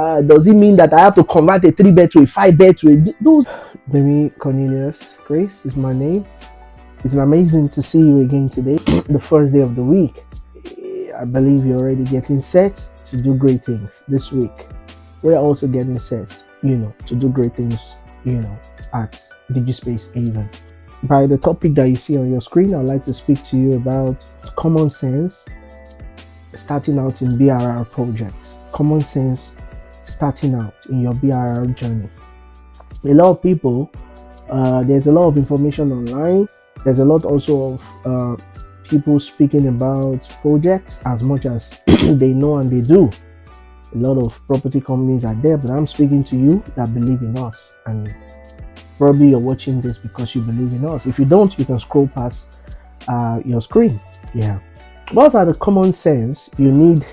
Does it mean that I have to convert a 3-bed to a 5-bed to a those? Baby Cornelius Grace is my name. It's amazing to see you again today, the first day of the week. I believe you're already getting set to do great things this week. We're also getting set, to do great things, at DigiSpace Haven. By the topic that you see on your screen, I'd like to speak to you about common sense starting out in BRRR projects. Common sense starting out in your BRRR journey. A lot of people, there's a lot of information online. There's a lot also of people speaking about projects as much as they know and they do. A lot of property companies are there, but I'm speaking to you that believe in us, and probably you're watching this because you believe in us. If you don't, you can scroll past your screen. What are the common sense you need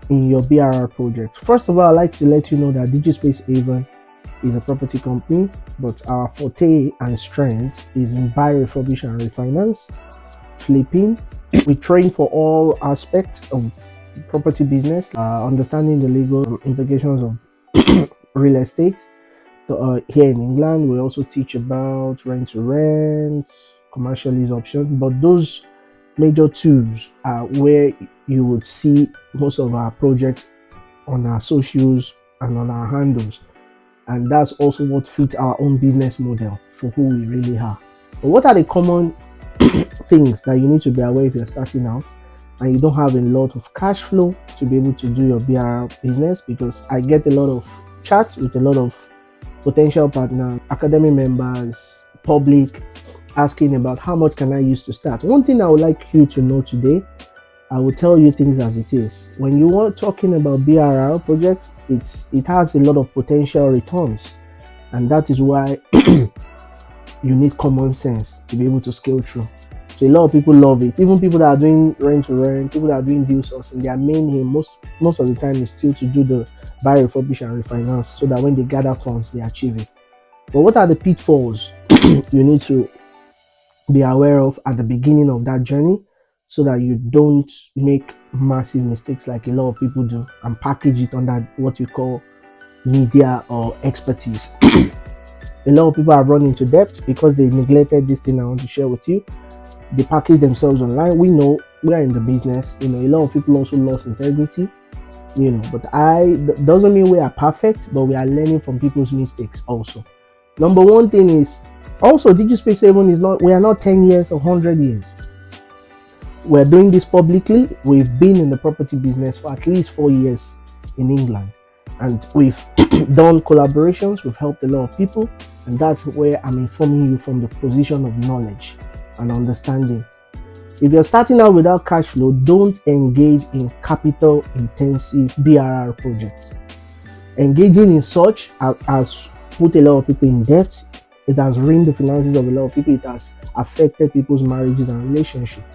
in your BRRR project? First of all, I'd like to let you know that DigiSpace Haven is a property company, but our forte and strength is in buy, refurbish and refinance, flipping. We train for all aspects of property business, understanding the legal implications of real estate. Here in England, we also teach about rent to rent, commercial lease option, but those major tools are where you would see most of our projects on our socials and on our handles, and that's also what fits our own business model for who we really are. But what are the common things that you need to be aware if you're starting out and you don't have a lot of cash flow to be able to do your BRRR business? Because I get a lot of chats with a lot of potential partners, academy members, public, asking about how much can I use to start. One thing I would like you to know today, I will tell you things as it is. When you are talking about BRRR projects, it has a lot of potential returns, and that is why you need common sense to be able to scale through. So a lot of people love it. Even people that are doing rent to rent, people that are doing deal sourcing, their main aim most of the time is still to do the buy, refurbish and refinance, so that when they gather funds, they achieve it. But what are the pitfalls you need to be aware of at the beginning of that journey, so that you don't make massive mistakes like a lot of people do and package it under what you call media or expertise? A lot of people have run into debt because they neglected this thing I want to share with you. They package themselves online. We know we are in the business. A lot of people also lost integrity. But doesn't mean we are perfect, but we are learning from people's mistakes also. Number one thing is also DigiSpace Haven we are not 10 years or 100 years. We're doing this publicly. We've been in the property business for at least 4 years in England, and we've done collaborations. We've helped a lot of people, and that's where I'm informing you from the position of knowledge and understanding. If you're starting out without cash flow, don't engage in capital intensive BRRR projects. Engaging in such has put a lot of people in debt. It has ruined the finances of a lot of people. It has affected people's marriages and relationships.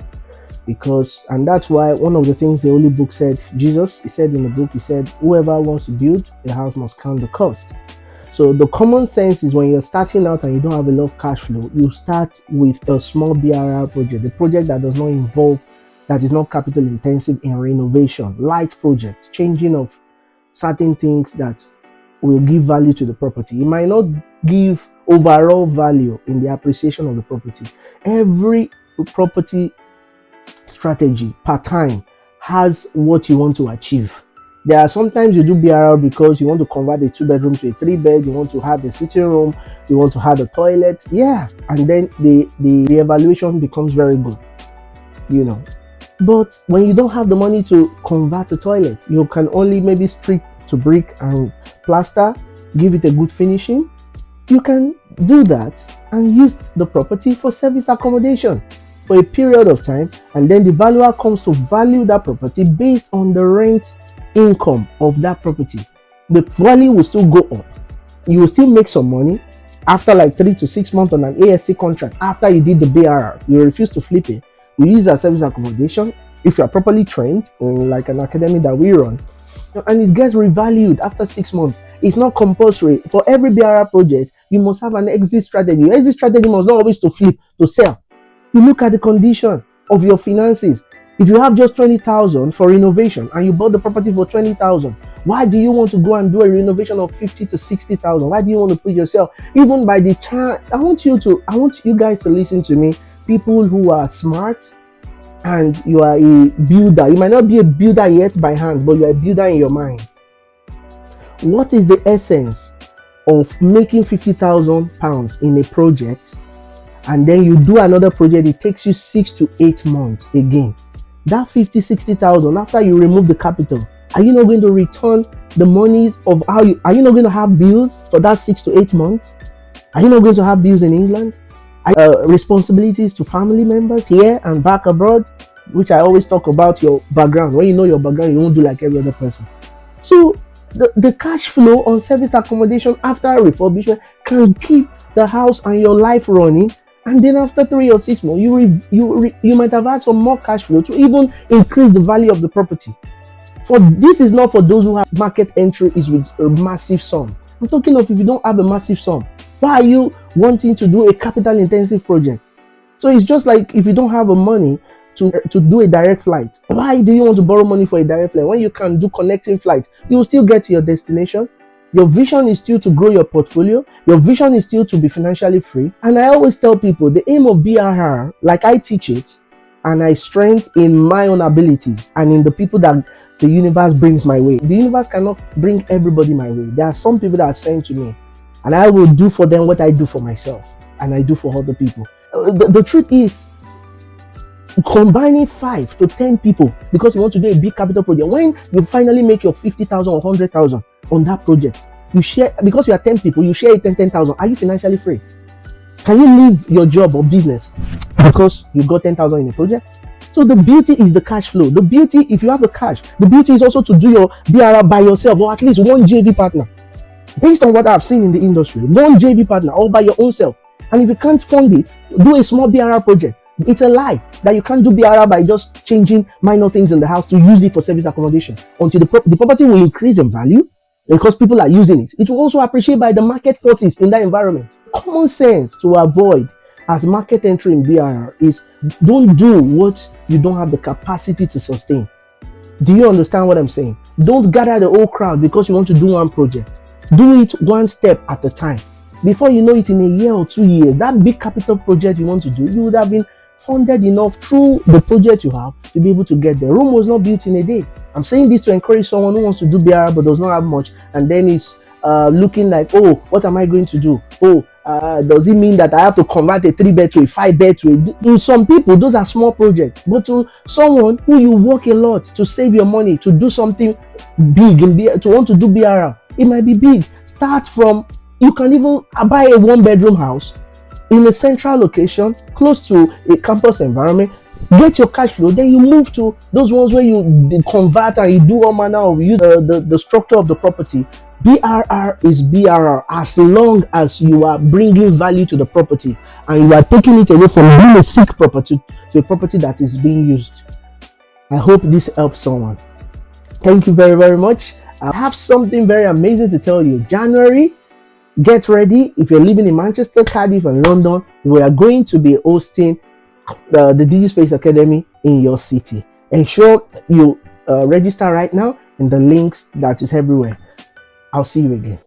And that's why one of the things the Holy Book said, Jesus, he said in the book, he said, whoever wants to build a house must count the cost. So the common sense is when you're starting out and you don't have a lot of cash flow, you start with a small BRRR project, a project that does not involve, that is not capital intensive in renovation, light project, changing of certain things that will give value to the property. It might not give overall value in the appreciation of the property. Every property strategy per time has what you want to achieve. There are sometimes you do BRRR because you want to convert a 2-bedroom to a 3-bed, you want to have the sitting room, you want to have the toilet, and then the evaluation becomes very good, But when you don't have the money to convert a toilet, you can only maybe strip to brick and plaster, give it a good finishing. You can do that and use the property for service accommodation for a period of time, and then the valuer comes to value that property based on the rent income of that property. The value will still go up. You will still make some money after like 3 to 6 months on an AST contract. After you did the BRRR, you refuse to flip it. You use a service accommodation if you are properly trained in like an academy that we run, and it gets revalued after 6 months. It's not compulsory. For every BRRR project, you must have an exit strategy. Your exit strategy must not always to flip, to sell. You look at the condition of your finances. If you have just 20,000 for renovation and you bought the property for 20,000, Why do you want to go and do a renovation of 50 to 60,000? Why do you want to put yourself, even by the time, I want you guys to listen to me, people who are smart, and you are a builder. You might not be a builder yet by hand, but you are a builder in your mind. What is the essence of making 50,000 pounds in a project, and then you do another project, it takes you 6 to 8 months again? That 50, 60,000, after you remove the capital, are you not going to return the monies of are you not going to have bills for that 6 to 8 months? Are you not going to have bills in England? Responsibilities to family members here and back abroad, which I always talk about your background. When you know your background, you won't do like every other person. So the cash flow on service accommodation after refurbishment can keep the house and your life running, and then after 3 or 6 months, you might have had some more cash flow to even increase the value of the property. For this is not for those who have market entry is with a massive sum. I'm talking of if you don't have a massive sum. Why are you wanting to do a capital intensive project? So it's just like if you don't have the money to do a direct flight, why do you want to borrow money for a direct flight when you can do connecting flights? You will still get to your destination. Your vision is still to grow your portfolio. Your vision is still to be financially free. And I always tell people the aim of BRRR, like I teach it, and I strength in my own abilities and in the people that the universe brings my way. The universe cannot bring everybody my way. There are some people that are sent to me, and I will do for them what I do for myself, and I do for other people. The truth is, combining 5 to 10 people because you want to do a big capital project, when you finally make your 50,000 or 100,000 on that project, you share, because you are 10 people, you share it 10,000. Are you financially free? Can you leave your job or business because you got 10,000 in a project? So the beauty is the cash flow. The beauty, if you have the cash, the beauty is also to do your BRRR by yourself, or at least one JV partner. Based on what I've seen in the industry, one JV partner all by your own self. And if you can't fund it, do a small BRRR project. It's a lie that you can't do BRRR by just changing minor things in the house to use it for service accommodation. Until the property will increase in value because people are using it. It will also appreciate by the market forces in that environment. Common sense to avoid as market entry in BRRR is don't do what you don't have the capacity to sustain. Do you understand what I'm saying? Don't gather the whole crowd because you want to do one project. Do it one step at a time. Before you know it, in a year or 2 years, that big capital project you want to do, you would have been funded enough through the project you have to be able to get there. Rome was not built in a day. I'm saying this to encourage someone who wants to do BRRR but does not have much, and then is looking like, oh, what am I going to do? Oh, does it mean that I have to convert a 3-bed to a 5-bed to a... To some people, those are small projects. But to someone who you work a lot to save your money, to do something big, to want to do BRRR, it might be big. Start from, you can even buy a 1-bedroom house in a central location, close to a campus environment, get your cash flow, then you move to those ones where you convert and you do all manner of use the structure of the property. BRRR is BRRR as long as you are bringing value to the property and you are taking it away from being a sick property to a property that is being used. I hope this helps someone. Thank you very, very much. I have something very amazing to tell you. January, get ready. If you're living in Manchester, Cardiff, and London, we are going to be hosting the DigiSpace Academy in your city. Ensure you register right now in the links that is everywhere. I'll see you again.